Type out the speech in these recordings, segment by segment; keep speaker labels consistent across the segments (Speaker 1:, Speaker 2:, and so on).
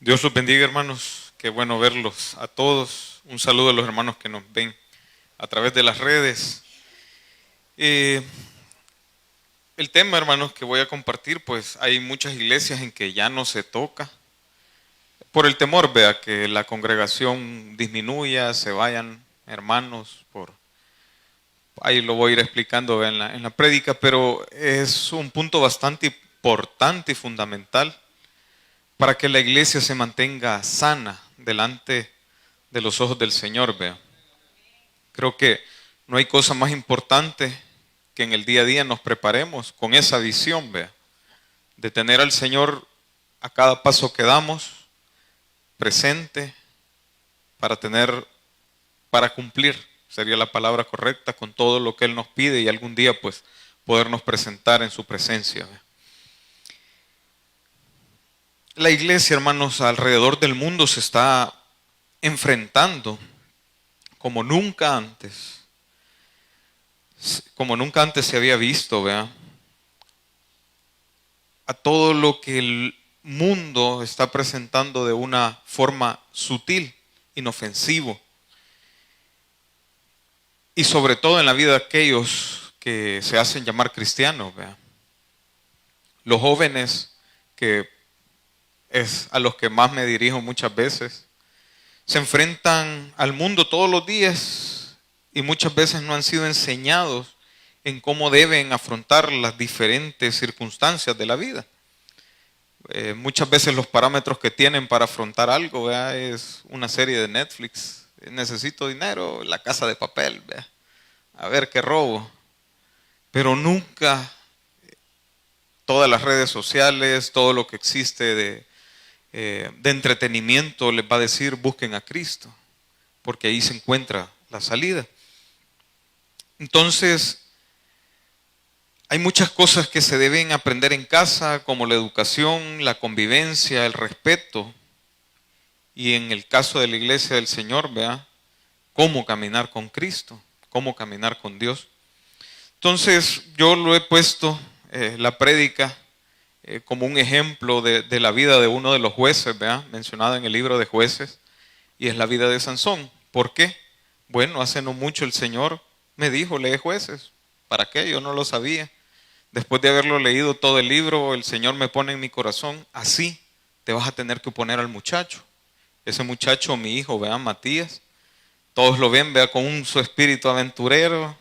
Speaker 1: Dios los bendiga, hermanos. Qué bueno verlos a todos. Un saludo a los hermanos que nos ven a través de las redes. Eh, el tema, hermanos, que voy a compartir, pues hay muchas iglesias en que ya no se toca. Por el temor, vea, que la congregación disminuya, se vayan hermanos. Ahí lo voy a ir explicando en la prédica, pero es un punto bastante importante y fundamental para que la iglesia se mantenga sana delante de los ojos del Señor, vea. Creo que no hay cosa más importante que en el día a día nos preparemos con esa visión, vea, de tener al Señor a cada paso que damos presente para cumplir, sería la palabra correcta, con todo lo que Él nos pide y algún día pues podernos presentar en su presencia, vea. La iglesia, hermanos, alrededor del mundo se está enfrentando como nunca antes se había visto, vea, a todo lo que el mundo está presentando de una forma sutil, inofensivo, y sobre todo en la vida de aquellos que se hacen llamar cristianos, vea. Los jóvenes, que es a los que más me dirijo muchas veces, se enfrentan al mundo todos los días y muchas veces no han sido enseñados en cómo deben afrontar las diferentes circunstancias de la vida. Muchas veces los parámetros que tienen para afrontar algo, ¿vea?, es una serie de Netflix. Necesito dinero, La Casa de Papel, ¿vea?, a ver qué robo. Pero nunca todas las redes sociales, todo lo que existe de entretenimiento les va a decir busquen a Cristo, porque ahí se encuentra la salida. Entonces, hay muchas cosas que se deben aprender en casa, como la educación, la convivencia, el respeto, y en el caso de la iglesia del Señor, vea, cómo caminar con Cristo, cómo caminar con Dios. Entonces, yo lo he puesto, la prédica, como un ejemplo de la vida de uno de los jueces, vea, mencionado en el libro de Jueces, y es la vida de Sansón. ¿Por qué? Bueno, hace no mucho el Señor me dijo, lee Jueces. ¿Para qué? Yo no lo sabía. Después de haberlo leído todo el libro, el Señor me pone en mi corazón, así te vas a tener que oponer al muchacho. Ese muchacho, mi hijo, vea, Matías, todos lo ven, vea, con su espíritu aventurero,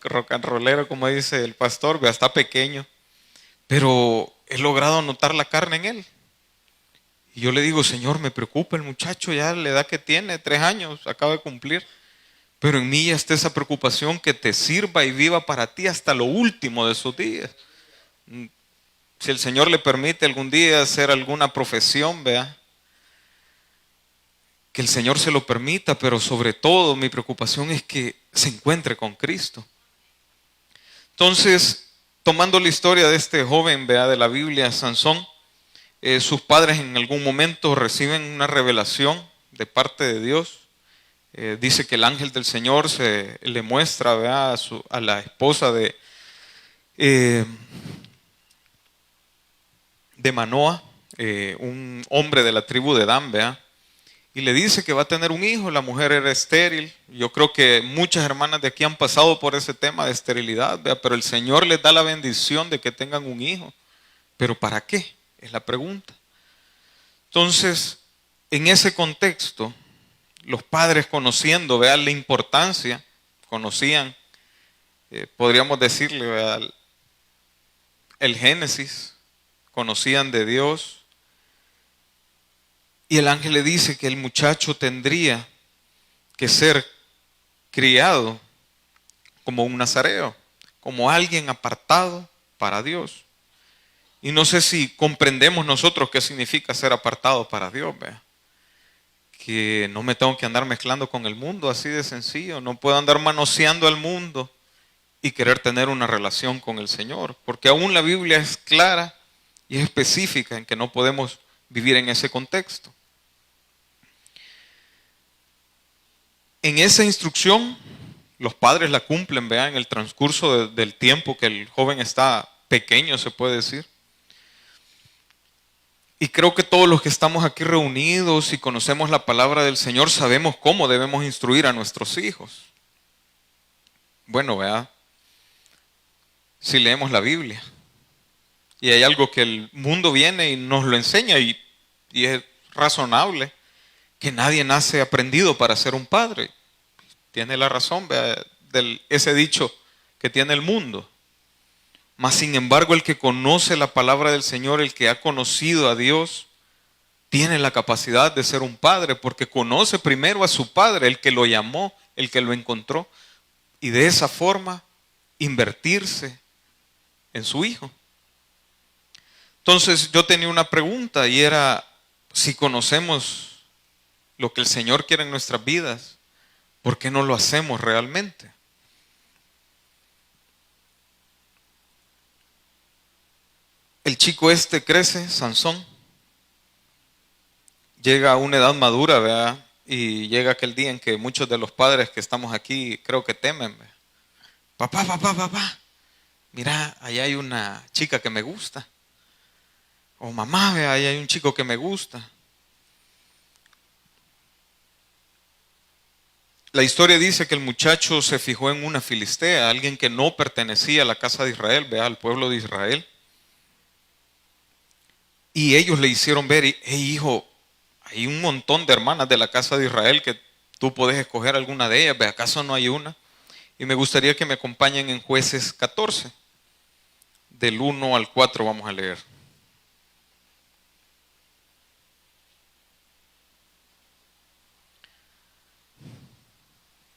Speaker 1: rock and rollero, como dice el pastor, vea, está pequeño, pero he logrado notar la carne en él. Y yo le digo, Señor, me preocupa el muchacho, ya la edad que tiene, 3 años, acaba de cumplir. Pero en mí ya está esa preocupación que te sirva y viva para ti hasta lo último de sus días. Si el Señor le permite algún día hacer alguna profesión, vea, que el Señor se lo permita, pero sobre todo mi preocupación es que se encuentre con Cristo. Entonces, tomando la historia de este joven, vea, de la Biblia, Sansón, sus padres en algún momento reciben una revelación de parte de Dios. Dice que el ángel del Señor se le muestra, vea, a la esposa de Manoa, un hombre de la tribu de Dan, vea, y le dice que va a tener un hijo. La mujer era estéril. Yo creo que muchas hermanas de aquí han pasado por ese tema de esterilidad, vea, pero el Señor les da la bendición de que tengan un hijo. ¿Pero para qué? Es la pregunta. Entonces, en ese contexto, los padres, conociendo, vean la importancia, conocían, podríamos decirle, vean, el Génesis, conocían de Dios, y el ángel le dice que el muchacho tendría que ser criado como un nazareo, como alguien apartado para Dios. Y no sé si comprendemos nosotros qué significa ser apartado para Dios, vea. Que no me tengo que andar mezclando con el mundo, así de sencillo. No puedo andar manoseando al mundo y querer tener una relación con el Señor, porque aún la Biblia es clara y es específica en que no podemos vivir en ese contexto. En esa instrucción, los padres la cumplen, vean, en el transcurso del tiempo que el joven está pequeño, se puede decir. Y creo que todos los que estamos aquí reunidos y conocemos la palabra del Señor sabemos cómo debemos instruir a nuestros hijos. Bueno, vea, si leemos la Biblia y hay algo que el mundo viene y nos lo enseña y es razonable que nadie nace aprendido para ser un padre. Tiene la razón, vea, ese dicho que tiene el mundo. Mas sin embargo, el que conoce la palabra del Señor, el que ha conocido a Dios, tiene la capacidad de ser un padre, porque conoce primero a su padre, el que lo llamó, el que lo encontró, y de esa forma invertirse en su hijo. Entonces yo tenía una pregunta y era, si conocemos lo que el Señor quiere en nuestras vidas, ¿por qué no lo hacemos realmente? El chico este crece, Sansón, llega a una edad madura, ¿verdad? Y llega aquel día en que muchos de los padres que estamos aquí creo que temen, ¿verdad? Papá, mira, allá hay una chica que me gusta. O mamá, vea, ahí hay un chico que me gusta. La historia dice que el muchacho se fijó en una filistea, alguien que no pertenecía a la casa de Israel, vea, al pueblo de Israel. Y ellos le hicieron ver, hey hijo, hay un montón de hermanas de la casa de Israel que tú puedes escoger alguna de ellas, ¿ve acaso no hay una? Y me gustaría que me acompañen en Jueces 14, del 1 al 4 vamos a leer.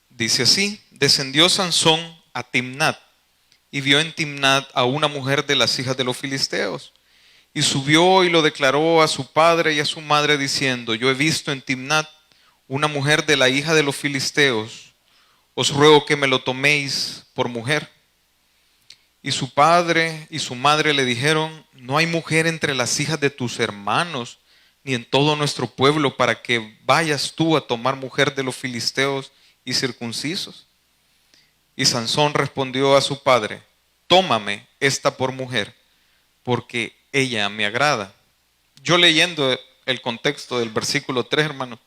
Speaker 1: Dice así, descendió Sansón a Timnat y vio en Timnat a una mujer de las hijas de los filisteos. Y subió y lo declaró a su padre y a su madre diciendo, yo he visto en Timnat una mujer de la hija de los filisteos, os ruego que me lo toméis por mujer. Y su padre y su madre le dijeron, no hay mujer entre las hijas de tus hermanos, ni en todo nuestro pueblo, para que vayas tú a tomar mujer de los filisteos y circuncisos. Y Sansón respondió a su padre, tómame esta por mujer, porque ella me agrada. Yo leyendo el contexto del versículo 3, hermano,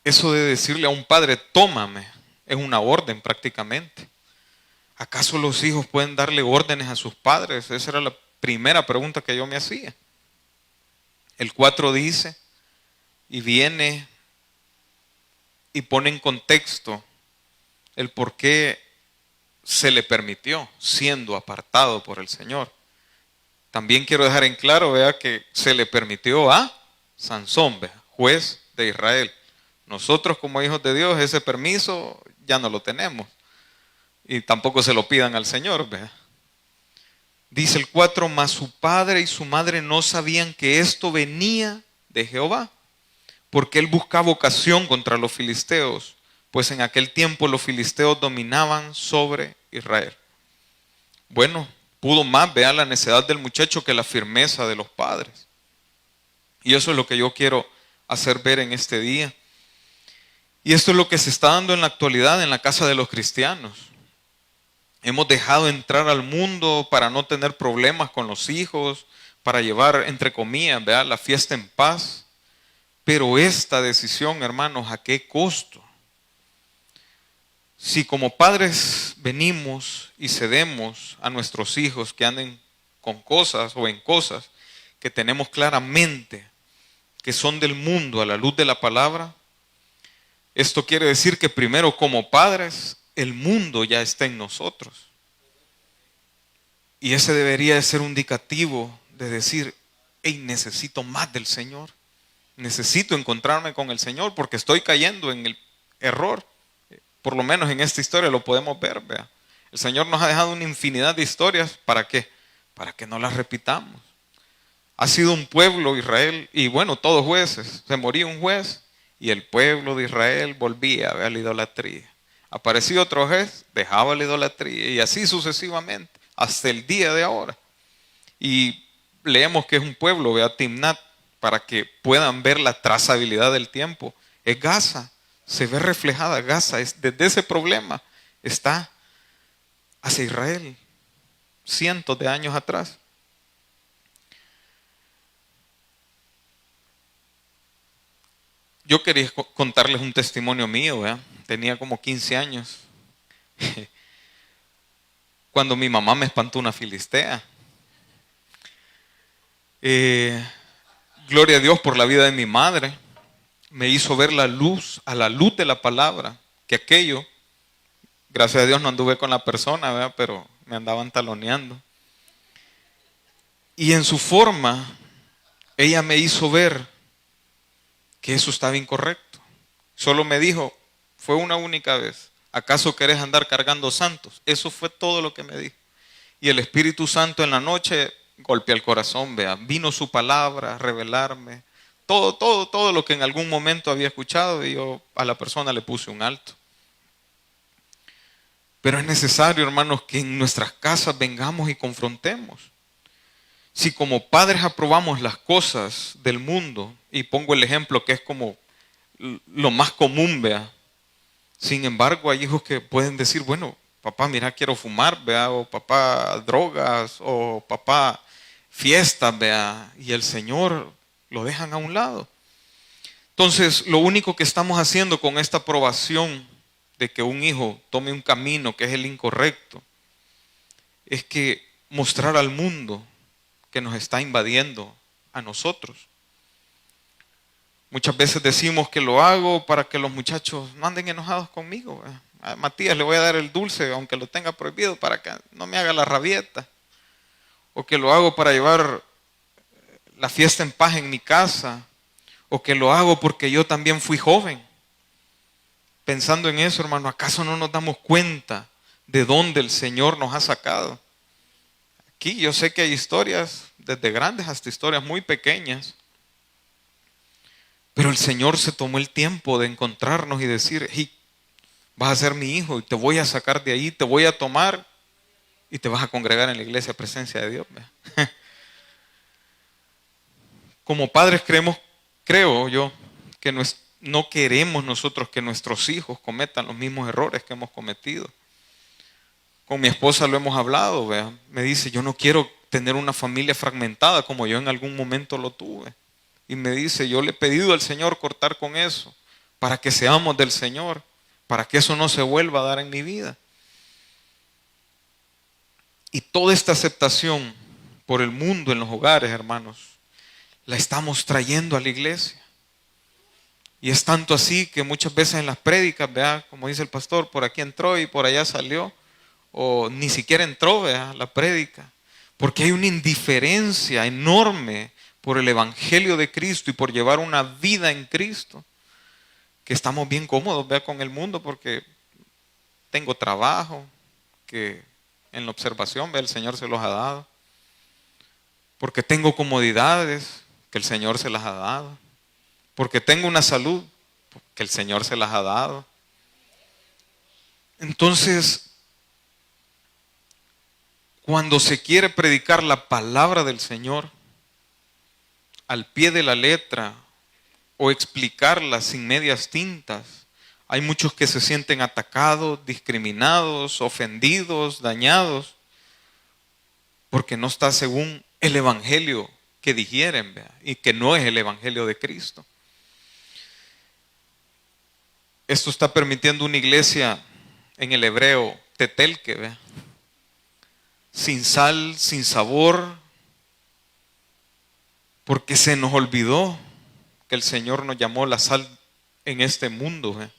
Speaker 1: eso de decirle a un padre, tómame, es una orden prácticamente. ¿Acaso los hijos pueden darle órdenes a sus padres? Esa era la primera pregunta que yo me hacía. El 4 dice, y viene y pone en contexto el por qué se le permitió, siendo apartado por el Señor. También quiero dejar en claro, vea, que se le permitió a Sansón, vea, juez de Israel. Nosotros como hijos de Dios ese permiso ya no lo tenemos. Y tampoco se lo pidan al Señor, vea. Dice el 4, mas su padre y su madre no sabían que esto venía de Jehová, porque él buscaba ocasión contra los filisteos, pues en aquel tiempo los filisteos dominaban sobre Israel. Bueno, pudo más, vea, la necedad del muchacho que la firmeza de los padres. Y eso es lo que yo quiero hacer ver en este día. Y esto es lo que se está dando en la actualidad en la casa de los cristianos. Hemos dejado entrar al mundo para no tener problemas con los hijos, para llevar, entre comillas, vea, la fiesta en paz. Pero esta decisión, hermanos, ¿a qué costo? Si como padres venimos y cedemos a nuestros hijos que anden con cosas o en cosas que tenemos claramente que son del mundo a la luz de la palabra, esto quiere decir que primero como padres el mundo ya está en nosotros. Y ese debería de ser un indicativo de decir, hey, necesito más del Señor. Necesito encontrarme con el Señor porque estoy cayendo en el error. Por lo menos en esta historia lo podemos ver, vea. El Señor nos ha dejado una infinidad de historias. ¿Para qué? Para que no las repitamos. Ha sido un pueblo Israel y bueno, todos jueces. Se moría un juez y el pueblo de Israel volvía a la idolatría. Aparecía otro juez, dejaba la idolatría y así sucesivamente hasta el día de ahora. Y leemos que es un pueblo, vea, Timnat, para que puedan ver la trazabilidad del tiempo. Es Gaza, se ve reflejada Gaza, desde ese problema está hacia Israel, cientos de años atrás. Yo quería contarles un testimonio mío, ¿verdad? Tenía como 15 años. Cuando mi mamá me espantó una filistea. Eh, Gloria a Dios por la vida de mi madre. Me hizo ver la luz, a la luz de la palabra, que aquello, gracias a Dios no anduve con la persona, ¿verdad? Pero me andaban taloneando. Y en su forma, ella me hizo ver que eso estaba incorrecto. Solo me dijo, fue una única vez, ¿acaso querés andar cargando santos? Eso fue todo lo que me dijo. Y el Espíritu Santo en la noche golpea el corazón, vea, vino su palabra a revelarme todo lo que en algún momento había escuchado, y yo a la persona le puse un alto. Pero es necesario, hermanos, que en nuestras casas vengamos y confrontemos. Si como padres aprobamos las cosas del mundo, y pongo el ejemplo que es como lo más común, vea. Sin embargo, hay hijos que pueden decir, bueno, papá, mira, quiero fumar, vea, o papá, drogas, o papá, fiestas, vea, y el Señor lo dejan a un lado. Entonces, lo único que estamos haciendo con esta aprobación de que un hijo tome un camino que es el incorrecto, es que mostrar al mundo que nos está invadiendo a nosotros. Muchas veces decimos que lo hago para que los muchachos no anden enojados conmigo. A Matías le voy a dar el dulce, aunque lo tenga prohibido, para que no me haga la rabieta. O que lo hago para llevar la fiesta en paz en mi casa. O que lo hago porque yo también fui joven. Pensando en eso, hermano, ¿acaso no nos damos cuenta de dónde el Señor nos ha sacado? Aquí yo sé que hay historias, desde grandes hasta historias muy pequeñas. Pero el Señor se tomó el tiempo de encontrarnos y decir, hey, vas a ser mi hijo y te voy a sacar de ahí, te voy a tomar y te vas a congregar en la iglesia presencia de Dios. Como padres creo yo, que no queremos nosotros que nuestros hijos cometan los mismos errores que hemos cometido. Con mi esposa lo hemos hablado, ¿vea? Me dice, yo no quiero tener una familia fragmentada como yo en algún momento lo tuve. Y me dice, yo le he pedido al Señor cortar con eso, para que seamos del Señor, para que eso no se vuelva a dar en mi vida. Y toda esta aceptación por el mundo en los hogares, hermanos, la estamos trayendo a la iglesia. Y es tanto así que muchas veces en las prédicas, vea, como dice el pastor, por aquí entró y por allá salió, o ni siquiera entró, vea, la prédica, porque hay una indiferencia enorme por el Evangelio de Cristo y por llevar una vida en Cristo, que estamos bien cómodos, vea, con el mundo, porque tengo trabajo, que en la observación, vea, el Señor se los ha dado, porque tengo comodidades, que el Señor se las ha dado, porque tengo una salud, que el Señor se las ha dado. Entonces, cuando se quiere predicar la palabra del Señor al pie de la letra o explicarla sin medias tintas, hay muchos que se sienten atacados, discriminados, ofendidos, dañados, porque no está según el evangelio que digieren, ¿vea? Y que no es el evangelio de Cristo. Esto está permitiendo una iglesia en el hebreo tetelque, ¿vea? Sin sal, sin sabor, porque se nos olvidó que el Señor nos llamó la sal en este mundo, ¿vea?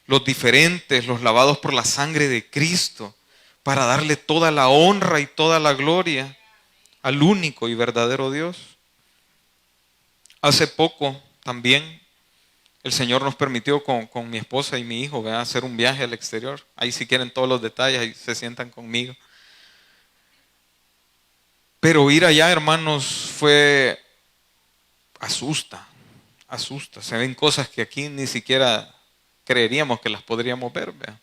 Speaker 1: Los diferentes, los lavados por la sangre de Cristo, para darle toda la honra y toda la gloria al único y verdadero Dios. Hace poco también el Señor nos permitió con mi esposa y mi hijo, ¿verdad?, hacer un viaje al exterior. Ahí si quieren todos los detalles, ahí se sientan conmigo. Pero ir allá, hermanos, asusta. Se ven cosas que aquí ni siquiera creeríamos que las podríamos ver, ¿verdad?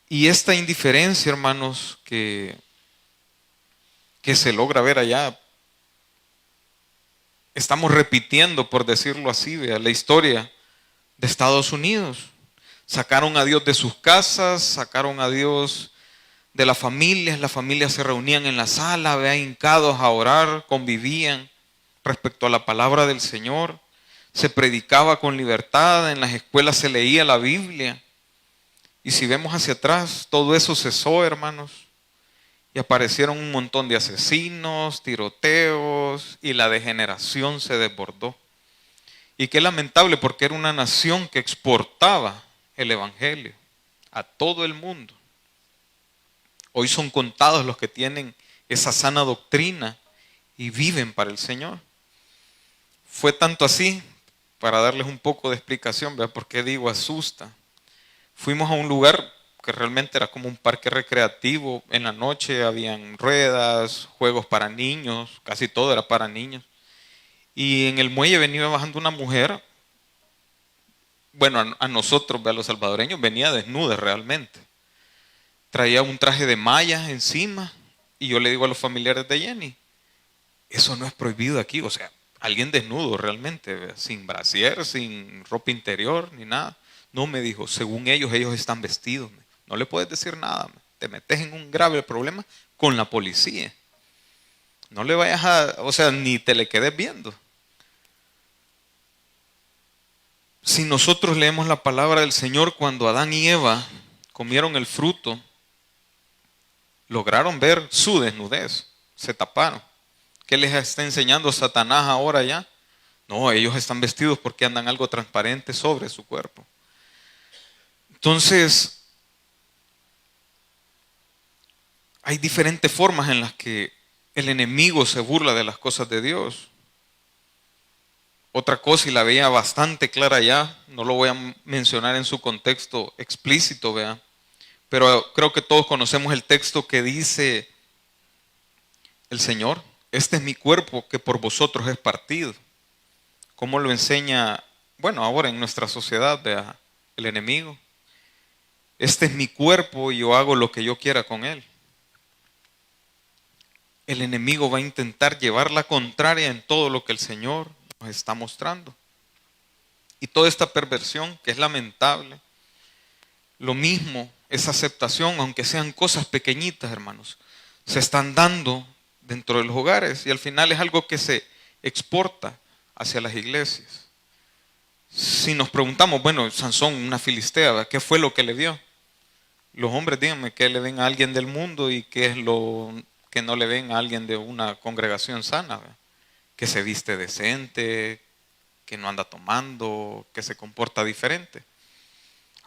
Speaker 1: Y esta indiferencia, hermanos, que se logra ver allá, estamos repitiendo, por decirlo así, ¿vea?, la historia de Estados Unidos. Sacaron a Dios de sus casas, sacaron a Dios de las familias se reunían en la sala, ¿vea?, hincados a orar, convivían respecto a la palabra del Señor. se predicaba con libertad, en las escuelas se leía la Biblia. Y si vemos hacia atrás, todo eso cesó, hermanos. Y aparecieron un montón de asesinos, tiroteos, y la degeneración se desbordó. Y qué lamentable, porque era una nación que exportaba el evangelio a todo el mundo. Hoy son contados los que tienen esa sana doctrina y viven para el Señor. Fue tanto así, para darles un poco de explicación, ¿verdad? ¿Por qué digo asusta? Fuimos a un lugar que realmente era como un parque recreativo. En la noche habían ruedas, juegos para niños, casi todo era para niños. Y en el muelle venía bajando una mujer. Bueno, a nosotros, a los salvadoreños, venía desnuda realmente. Traía un traje de mallas encima. Y yo le digo a los familiares de Jenny, eso no es prohibido aquí. O sea, alguien desnudo realmente, ¿verdad? Sin brasier, sin ropa interior, ni nada. No, me dijo, según ellos están vestidos. No le puedes decir nada. Te metes en un grave problema con la policía. No le vayas o sea, ni te le quedes viendo. Si nosotros leemos la palabra del Señor, cuando Adán y Eva comieron el fruto, lograron ver su desnudez, se taparon. ¿Qué les está enseñando Satanás ahora ya? No, ellos están vestidos porque andan algo transparente sobre su cuerpo. Entonces, hay diferentes formas en las que el enemigo se burla de las cosas de Dios. Otra cosa, y la veía bastante clara ya, no lo voy a mencionar en su contexto explícito, vea, pero creo que todos conocemos el texto que dice el Señor, este es mi cuerpo que por vosotros es partido. ¿Cómo lo enseña, bueno, ahora en nuestra sociedad, vea, el enemigo? Este es mi cuerpo y yo hago lo que yo quiera con él. El enemigo va a intentar llevar la contraria en todo lo que el Señor nos está mostrando. Y toda esta perversión, que es lamentable, lo mismo, esa aceptación, aunque sean cosas pequeñitas, hermanos, se están dando dentro de los hogares y al final es algo que se exporta hacia las iglesias. Si nos preguntamos, bueno, Sansón, una filistea, ¿verdad? ¿Qué fue lo que le vio? Los hombres, díganme, ¿qué le ven a alguien del mundo y qué es lo que no le ven a alguien de una congregación sana? ¿Verdad? Que se viste decente, que no anda tomando, que se comporta diferente.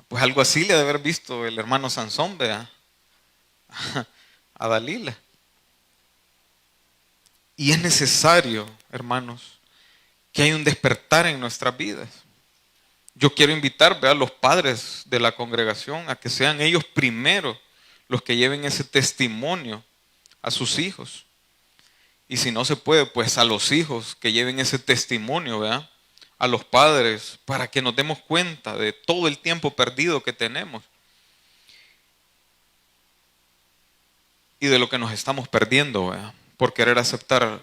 Speaker 1: Pues algo así le ha de haber visto el hermano Sansón, vea, a Dalila. Y es necesario, hermanos, que haya un despertar en nuestras vidas. Yo quiero invitar, vea, a los padres de la congregación a que sean ellos primero los que lleven ese testimonio a sus hijos. Y si no se puede, pues a los hijos que lleven ese testimonio, vea, a los padres, para que nos demos cuenta de todo el tiempo perdido que tenemos y de lo que nos estamos perdiendo, ¿verdad? Por querer aceptar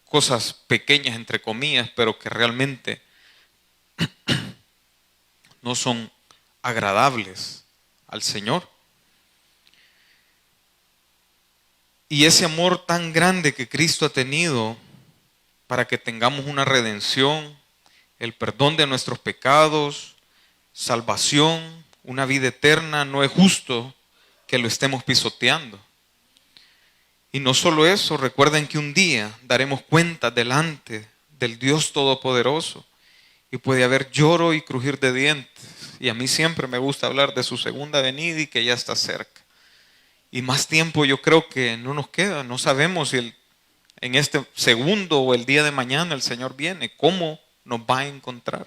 Speaker 1: cosas pequeñas, entre comillas, pero que realmente no son agradables al Señor. Y ese amor tan grande que Cristo ha tenido para que tengamos una redención, el perdón de nuestros pecados, salvación, una vida eterna, no es justo que lo estemos pisoteando. Y no solo eso, recuerden que un día daremos cuenta delante del Dios Todopoderoso y puede haber lloro y crujir de dientes. Y a mí siempre me gusta hablar de su segunda venida y que ya está cerca. Y más tiempo yo creo que no nos queda, no sabemos si en este segundo o el día de mañana el Señor viene, cómo nos va a encontrar.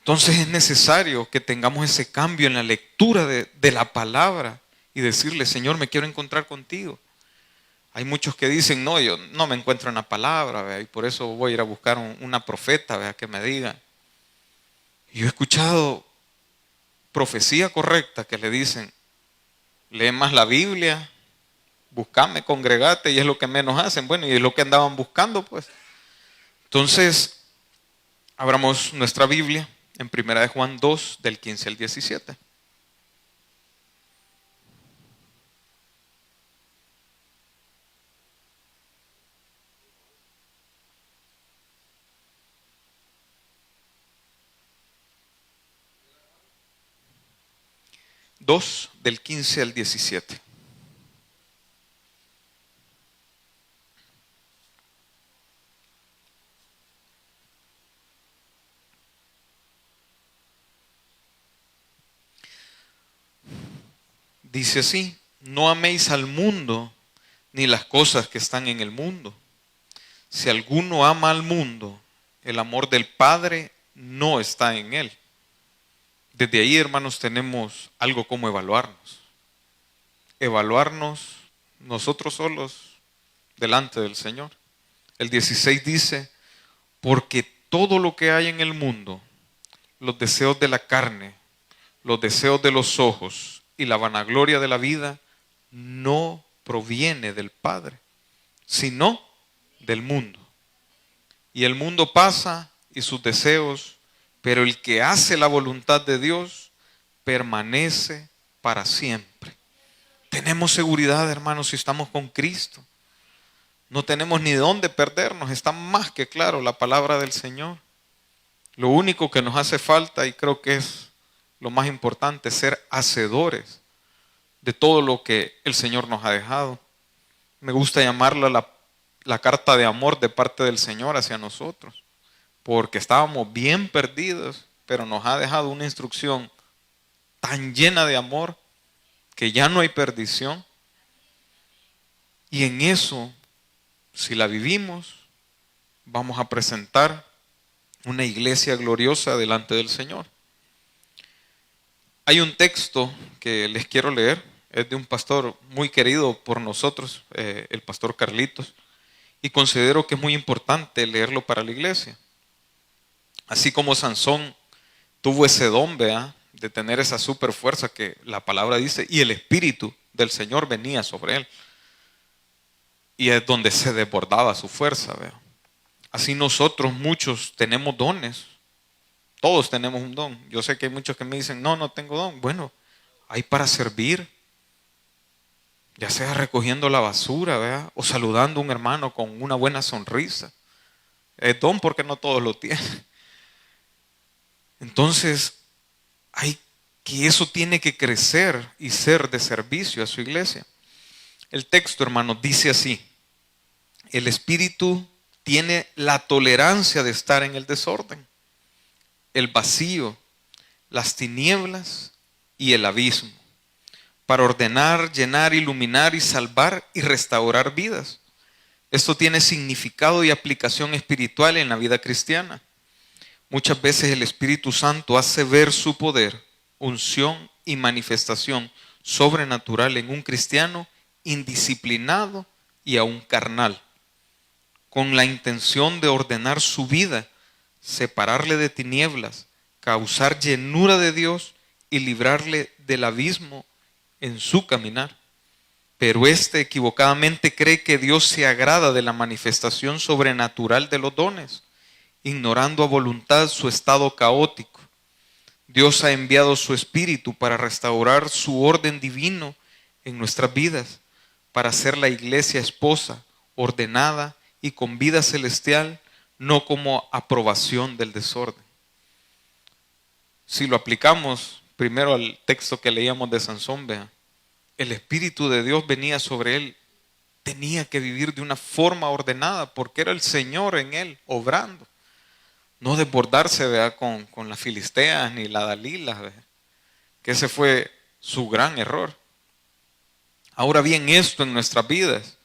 Speaker 1: Entonces es necesario que tengamos ese cambio en la lectura de la palabra y decirle, Señor, me quiero encontrar contigo. Hay muchos que dicen, no, yo no me encuentro en la palabra, ¿vea? Y por eso voy a ir a buscar una profeta, ¿vea? Que me diga. Y yo he escuchado profecía correcta que le dicen, lee más la Biblia, buscame, congregate, y es lo que menos hacen. Bueno, y es lo que andaban buscando, pues. Entonces, abramos nuestra Biblia en 1 Juan 2, del 15 al 17. 2, del 15 al 17. Dice así: no améis al mundo ni las cosas que están en el mundo. Si alguno ama al mundo, el amor del Padre no está en él. Desde ahí, hermanos, tenemos algo como evaluarnos. Evaluarnos nosotros solos delante del Señor. El 16 dice: porque todo lo que hay en el mundo, los deseos de la carne, los deseos de los ojos y la vanagloria de la vida, no proviene del Padre, sino del mundo. Y el mundo pasa y sus deseos, pero el que hace la voluntad de Dios permanece para siempre. Tenemos seguridad, hermanos, si estamos con Cristo. No tenemos ni dónde perdernos, está más que claro la palabra del Señor. Lo único que nos hace falta, y creo que es lo más importante, es ser hacedores de todo lo que el Señor nos ha dejado. Me gusta llamarla la carta de amor de parte del Señor hacia nosotros, porque estábamos bien perdidos, pero nos ha dejado una instrucción tan llena de amor que ya no hay perdición. Y en eso, si la vivimos, vamos a presentar una iglesia gloriosa delante del Señor. Hay un texto que les quiero leer, es de un pastor muy querido por nosotros, el pastor Carlitos, y considero que es muy importante leerlo para la iglesia. Así como Sansón tuvo ese don, ¿verdad?, de tener esa super fuerza que la palabra dice, y el Espíritu del Señor venía sobre él. Y es donde se desbordaba su fuerza, ¿verdad? Así nosotros muchos tenemos dones. Todos tenemos un don. Yo sé que hay muchos que me dicen, no tengo don. Bueno, hay para servir. Ya sea recogiendo la basura, ¿verdad?, o saludando a un hermano con una buena sonrisa. Es don porque no todos lo tienen. Entonces, eso tiene que crecer y ser de servicio a su iglesia. El texto, hermanos, dice así: el Espíritu tiene la tolerancia de estar en el desorden, el vacío, las tinieblas y el abismo, para ordenar, llenar, iluminar y salvar y restaurar vidas. Esto tiene significado y aplicación espiritual en la vida cristiana. Muchas veces el Espíritu Santo hace ver su poder, unción y manifestación sobrenatural en un cristiano indisciplinado y aún carnal, con la intención de ordenar su vida, separarle de tinieblas, causar llenura de Dios y librarle del abismo en su caminar. Pero equivocadamente cree que Dios se agrada de la manifestación sobrenatural de los dones, ignorando a voluntad su estado caótico. Dios ha enviado su Espíritu para restaurar su orden divino en nuestras vidas, para ser la iglesia esposa, ordenada y con vida celestial, no como aprobación del desorden. Si lo aplicamos primero al texto que leíamos de Sansón, vea, el Espíritu de Dios venía sobre él, tenía que vivir de una forma ordenada porque era el Señor en él obrando. No desbordarse, vea, con las filisteas ni la Dalila, vea, que ese fue su gran error. Ahora bien, esto en nuestras vidas,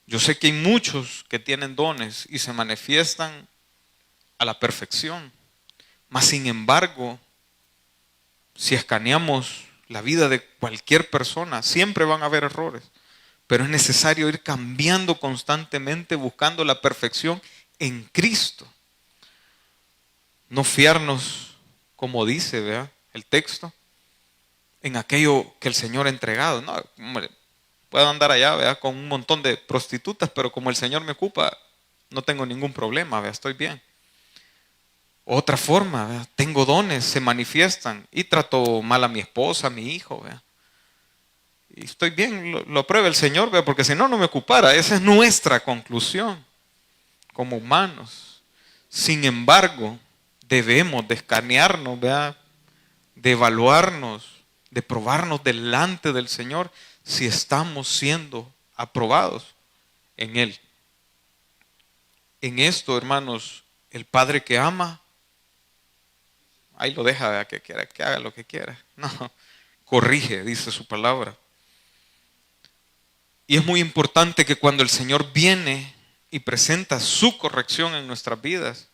Speaker 1: yo sé que hay muchos que tienen dones y se manifiestan a la perfección, mas sin embargo, si escaneamos la vida de cualquier persona, siempre van a haber errores, pero es necesario ir cambiando constantemente, buscando la perfección en Cristo. No fiarnos, como dice, ¿verdad?, el texto, en aquello que el Señor ha entregado. No, hombre, puedo andar allá, ¿verdad?, con un montón de prostitutas, pero como el Señor me ocupa, no tengo ningún problema, ¿verdad?, estoy bien. Otra forma, ¿verdad?, tengo dones, se manifiestan y trato mal a mi esposa, a mi hijo, ¿verdad?, y estoy bien, lo aprueba el Señor, ¿verdad?, porque si no, no me ocupara. Esa es nuestra conclusión como humanos. Sin embargo, debemos de escanearnos, ¿verdad?, de evaluarnos de probarnos delante del Señor si estamos siendo aprobados en Él. En esto, hermanos, el Padre que ama, ahí lo deja que quiera, que haga lo que quiera. No, corrige, dice su palabra. Y es muy importante que cuando el Señor viene y presenta su corrección en nuestras vidas,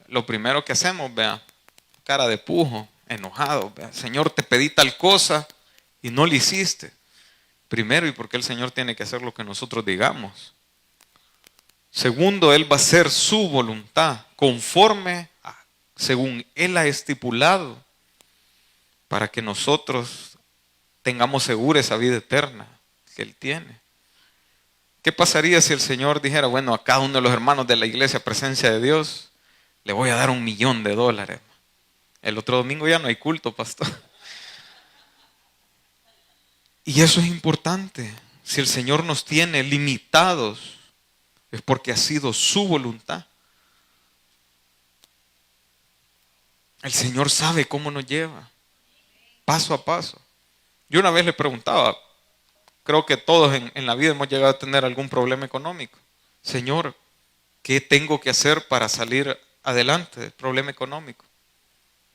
Speaker 1: lo primero que hacemos, vea, cara de pujo, enojado, vea, Señor, te pedí tal cosa y no lo hiciste. Primero, ¿y por qué el Señor tiene que hacer lo que nosotros digamos? Segundo, Él va a hacer su voluntad conforme a, según Él ha estipulado, para que nosotros tengamos segura esa vida eterna que Él tiene. ¿Qué pasaría si el Señor dijera, bueno, a cada uno de los hermanos de la iglesia, presencia de Dios, le voy a dar $1,000,000? El otro domingo ya no hay culto, pastor. Y eso es importante. Si el Señor nos tiene limitados, es porque ha sido su voluntad. El Señor sabe cómo nos lleva, paso a paso. Yo una vez le preguntaba, creo que todos en la vida hemos llegado a tener algún problema económico. Señor, ¿qué tengo que hacer para salir adelante del problema económico?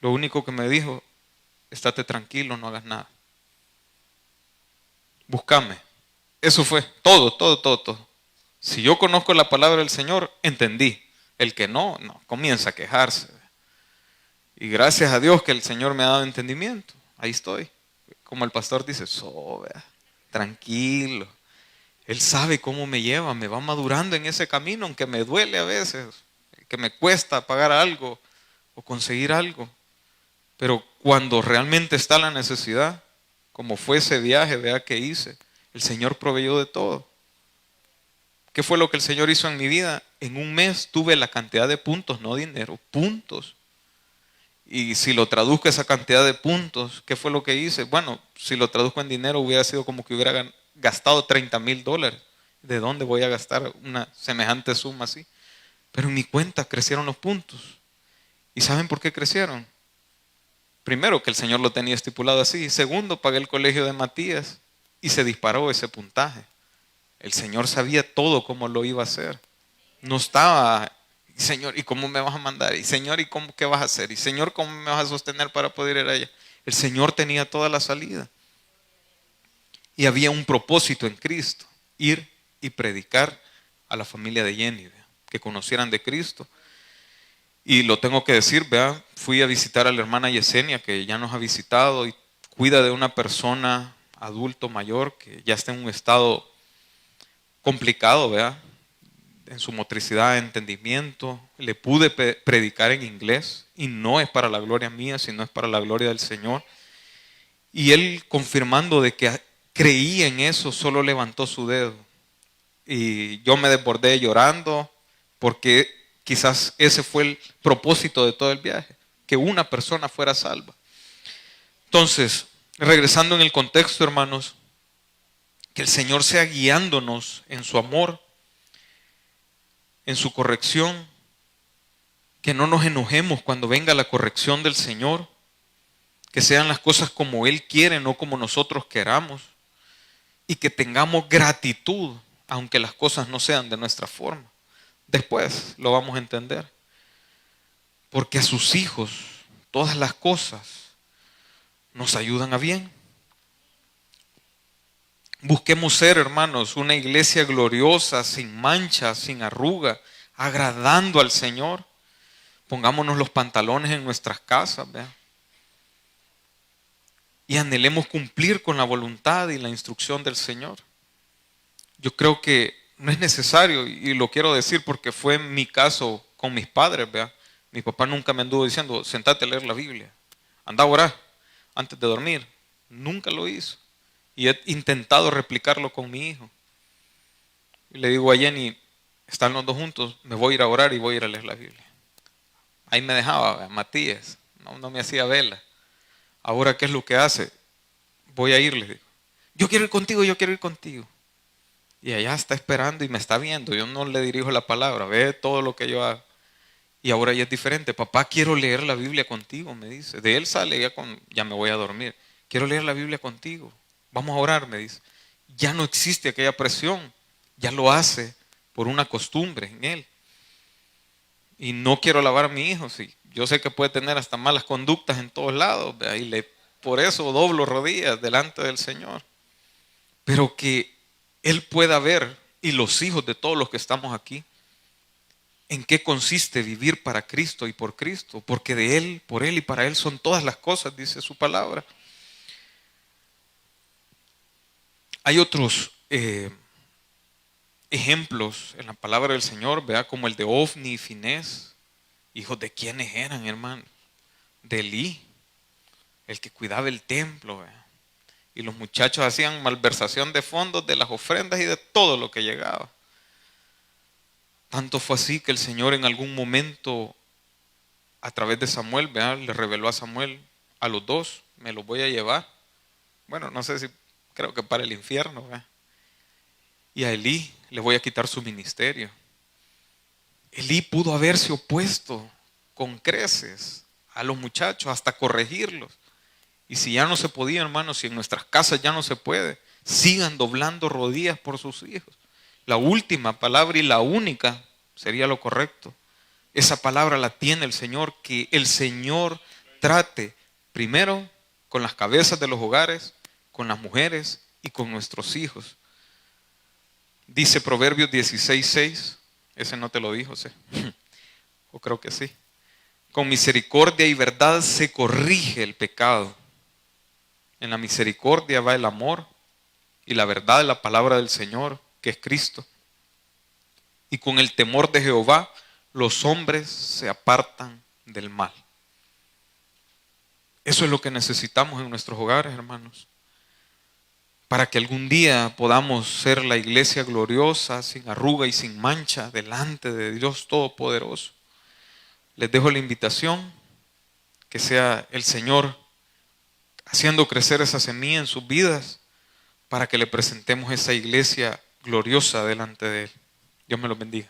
Speaker 1: Lo único que me dijo, estate tranquilo, no hagas nada. Búscame. Eso fue todo. Si yo conozco la palabra del Señor, entendí. El que no, comienza a quejarse. Y gracias a Dios que el Señor me ha dado entendimiento. Ahí estoy. Como el pastor dice, tranquilo. Él sabe cómo me lleva, me va madurando en ese camino, aunque me duele a veces, que me cuesta pagar algo o conseguir algo. Pero cuando realmente está la necesidad, como fue ese viaje, vea que hice, el Señor proveyó de todo. ¿Qué fue lo que el Señor hizo en mi vida? En un mes tuve la cantidad de puntos, no dinero, puntos. Y si lo traduzco esa cantidad de puntos, ¿qué fue lo que hice? Bueno, si lo traduzco en dinero hubiera sido como que hubiera gastado $30,000. ¿De dónde voy a gastar una semejante suma así? Pero en mi cuenta crecieron los puntos. ¿Y saben por qué crecieron? Primero, que el Señor lo tenía estipulado así. Segundo, pagué el colegio de Matías y se disparó ese puntaje. El Señor sabía todo cómo lo iba a hacer. No estaba, Señor, ¿y cómo me vas a mandar? Y Señor, ¿y qué vas a hacer? Y Señor, ¿cómo me vas a sostener para poder ir allá? El Señor tenía toda la salida. Y había un propósito en Cristo, ir y predicar a la familia de Jenny, que conocieran de Cristo. Y lo tengo que decir, vea, fui a visitar a la hermana Yesenia, que ya nos ha visitado y cuida de una persona adulto mayor que ya está en un estado complicado, vea, en su motricidad, entendimiento. Le pude predicar en inglés y no es para la gloria mía, sino es para la gloria del Señor. Y él, confirmando de que creía en eso, solo levantó su dedo. Y yo me desbordé llorando porque quizás ese fue el propósito de todo el viaje, que una persona fuera salva. Entonces, regresando en el contexto, hermanos, que el Señor sea guiándonos en su amor, en su corrección, que no nos enojemos cuando venga la corrección del Señor, que sean las cosas como Él quiere, no como nosotros queramos, y que tengamos gratitud, aunque las cosas no sean de nuestra forma. Después lo vamos a entender. Porque a sus hijos todas las cosas nos ayudan a bien. Busquemos ser, hermanos, una iglesia gloriosa, sin mancha, sin arruga, agradando al Señor. Pongámonos los pantalones en nuestras casas, ¿vea? Y anhelemos cumplir con la voluntad y la instrucción del Señor. Yo creo que no es necesario, y lo quiero decir porque fue mi caso con mis padres, ¿vea? Mi papá nunca me anduvo diciendo, sentate a leer la Biblia, anda a orar antes de dormir. Nunca lo hizo. Y he intentado replicarlo con mi hijo. Y le digo a Jenny, están los dos juntos, me voy a ir a orar y voy a ir a leer la Biblia. Ahí me dejaba, Matías, no me hacía vela. Ahora, ¿qué es lo que hace? Voy a ir, le digo. Yo quiero ir contigo, yo quiero ir contigo. Y allá está esperando y me está viendo. Yo no le dirijo la palabra, ve todo lo que yo hago. Y ahora ya es diferente. Papá, quiero leer la Biblia contigo, me dice. De él sale, ya me voy a dormir. quiero leer la Biblia contigo, vamos a orar, me dice. Ya no existe aquella presión, ya lo hace por una costumbre en él. Y no quiero alabar a mi hijo, sí. Yo sé que puede tener hasta malas conductas en todos lados, por eso doblo rodillas delante del Señor. Pero que Él pueda ver, y los hijos de todos los que estamos aquí, en qué consiste vivir para Cristo y por Cristo, porque de Él, por Él y para Él son todas las cosas, dice su palabra. Hay otros ejemplos en la palabra del Señor, vea, como el de Ofni y Finés. Hijos de quiénes eran, hermano, de Elí, el que cuidaba el templo, vea. Y los muchachos hacían malversación de fondos de las ofrendas y de todo lo que llegaba. Tanto fue así que el Señor en algún momento, a través de Samuel, vea, le reveló a Samuel: a los dos me los voy a llevar. Bueno, no sé si, creo que para el infierno, vea. Y a Elí le voy a quitar su ministerio. Elí pudo haberse opuesto con creces a los muchachos, hasta corregirlos. Y si ya no se podía, hermanos, si en nuestras casas ya no se puede, sigan doblando rodillas por sus hijos. La última palabra y la única sería lo correcto. Esa palabra la tiene el Señor, que el Señor trate primero con las cabezas de los hogares, con las mujeres y con nuestros hijos. Dice Proverbios 16:6, ese no te lo dijo, ¿sí? O creo que sí. Con misericordia y verdad se corrige el pecado. En la misericordia va el amor y la verdad es la palabra del Señor, que es Cristo. Y con el temor de Jehová los hombres se apartan del mal. Eso es lo que necesitamos en nuestros hogares, hermanos, para que algún día podamos ser la iglesia gloriosa, sin arruga y sin mancha, delante de Dios Todopoderoso. Les dejo la invitación, que sea el Señor haciendo crecer esa semilla en sus vidas, para que le presentemos esa iglesia gloriosa delante de Él. Dios me los bendiga.